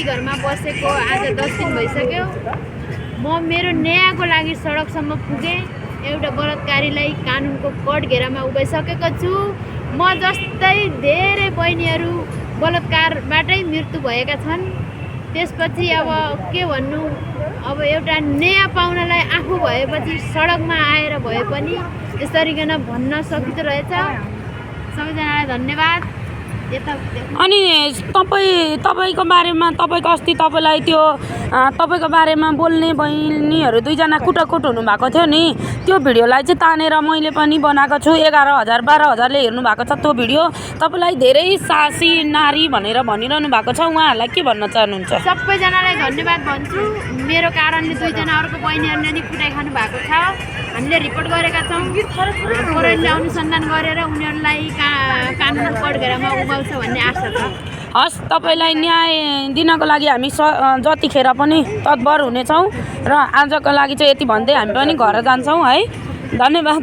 घरमा बसेको आज 10 दिन भइसक्यो। म मेरो न्यायको लागि सडकसम्म पुगेँ। एउटा बलात्कारीलाई कानुनको कठघेरामा उभ्याइसकेको छु। म जस्तै धेरै बहिनीहरू बलात्कारबाटै मृत्यु भएका छन्। त्यसपछि अब के भन्नु, अब एउटा न्याय पाउनलाई आफू भएपछि सडकमा आएर भए पनि यसरीकन भन्न सकिँदो रहेछ। सबैजनालाई धन्यवाद। अनि तपाईको बारेमा तपाईको अस्ति तपाईलाई त्यो तपाईको बारेमा बोल्ने बहिनीहरू दुईजना कुटकुट हुनुभएको थियो नि, त्यो भिडियोलाई चाहिँ तानेर मैले पनि बनाएको छु। 11,000 12,000ले हेर्नु भएको छ त्यो भिडियो। तपाईलाई धेरै साहसी नारी भनेर भनिरहनु भएको छ। उहाँहरूलाई के भन्न चाहनुहुन्छ? सबैजनालाई धन्यवाद भन्छु। मेरो कारणले दुईजना अर्को बहिनीहरूले नि कुटाइ खानु भएको छ। हामीले रिपोर्ट गरेका छौँ। फोरेन्सिक अनुसन्धान गरेर उनीहरूलाई कानुनको कठघेरामा उभाउँछ भन्ने आशा छ। हस्, तपाईलाई न्याय दिनको लागि हामी जतिखेर पनि तत्पर हुनेछौँ र आजको लागि चाहिँ यति भन्दै हामी पनि घर जान्छौँ है। धन्यवाद।